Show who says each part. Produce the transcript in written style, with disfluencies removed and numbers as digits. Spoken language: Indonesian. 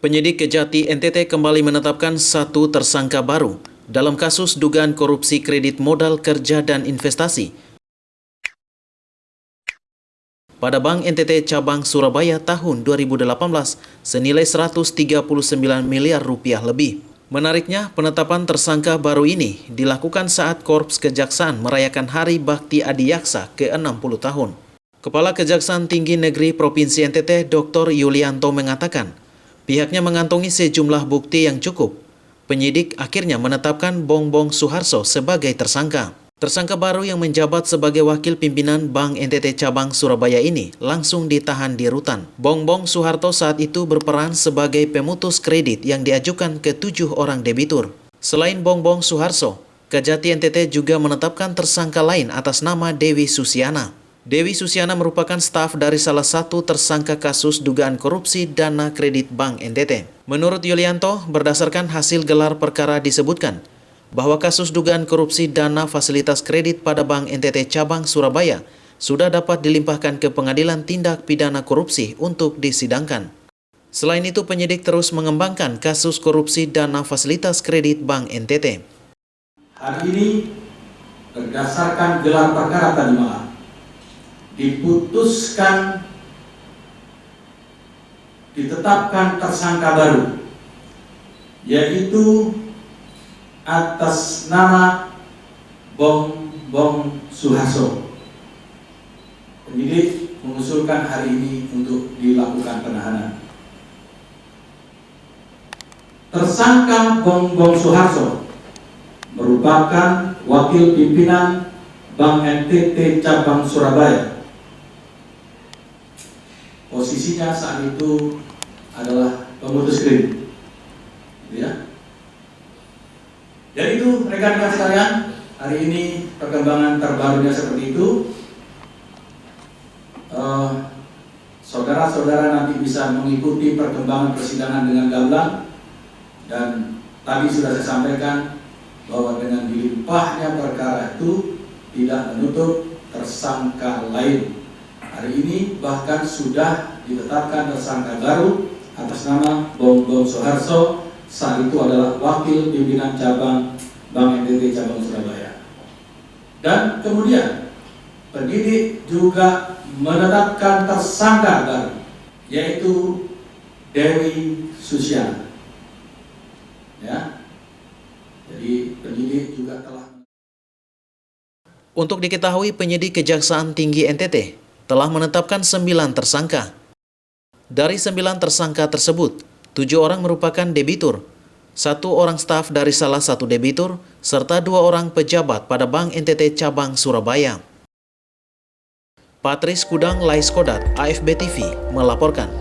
Speaker 1: Penyidik Kejati NTT kembali menetapkan satu tersangka baru dalam kasus dugaan korupsi kredit modal kerja dan investasi pada Bank NTT Cabang Surabaya tahun 2018 senilai 139 miliar rupiah lebih. Menariknya, penetapan tersangka baru ini dilakukan saat Korps Kejaksaan merayakan Hari Bakti Adiyaksa ke-60 tahun. Kepala Kejaksaan Tinggi Negeri Provinsi NTT, Dr. Yulianto mengatakan, pihaknya mengantongi sejumlah bukti yang cukup. Penyidik akhirnya menetapkan Bongbong Suharso sebagai tersangka. Tersangka baru yang menjabat sebagai wakil pimpinan Bank NTT Cabang Surabaya ini langsung ditahan di rutan. Bongbong Suharto saat itu berperan sebagai pemutus kredit yang diajukan ke 7 orang debitur. Selain Bongbong Suharso, Kejati NTT juga menetapkan tersangka lain atas nama Dewi Susiana. Dewi Susiana merupakan staf dari salah satu tersangka kasus dugaan korupsi dana kredit Bank NTT. Menurut Yulianto, berdasarkan hasil gelar perkara disebutkan bahwa kasus dugaan korupsi dana fasilitas kredit pada Bank NTT Cabang Surabaya sudah dapat dilimpahkan ke Pengadilan Tindak Pidana Korupsi untuk disidangkan. Selain itu, penyidik terus mengembangkan kasus korupsi dana fasilitas kredit Bank NTT.
Speaker 2: Hari ini, berdasarkan gelar perkara tadi malam, ditetapkan tersangka baru, yaitu atas nama Bongbong Suharso. Penyidik mengusulkan hari ini untuk dilakukan penahanan. Tersangka Bongbong Suharso merupakan wakil pimpinan Bank NTT Cabang Surabaya. Posisinya saat itu adalah pemutus kredit, ya. Jadi itu rekan-rekan sekalian, hari ini perkembangan terbarunya seperti itu. Saudara-saudara nanti bisa mengikuti perkembangan persidangan dengan gamblang, dan tadi sudah saya sampaikan bahwa dengan dilimpahnya perkara itu tidak menutup tersangka lain. Hari ini bahkan sudah ditetapkan tersangka baru atas nama Bongbong Suharso, saat itu adalah wakil pimpinan cabang Bank NTT Cabang Surabaya. Dan kemudian penyidik juga menetapkan tersangka baru, yaitu Dewi Susiana. Ya, jadi penyidik juga telah.
Speaker 1: Untuk diketahui, penyidik Kejaksaan Tinggi NTT telah menetapkan 9 tersangka. Dari 9 tersangka tersebut, 7 orang merupakan debitur, 1 orang staf dari salah satu debitur, serta 2 orang pejabat pada Bank NTT Cabang Surabaya. Patris Kudang Laiskodat, AFB TV, melaporkan.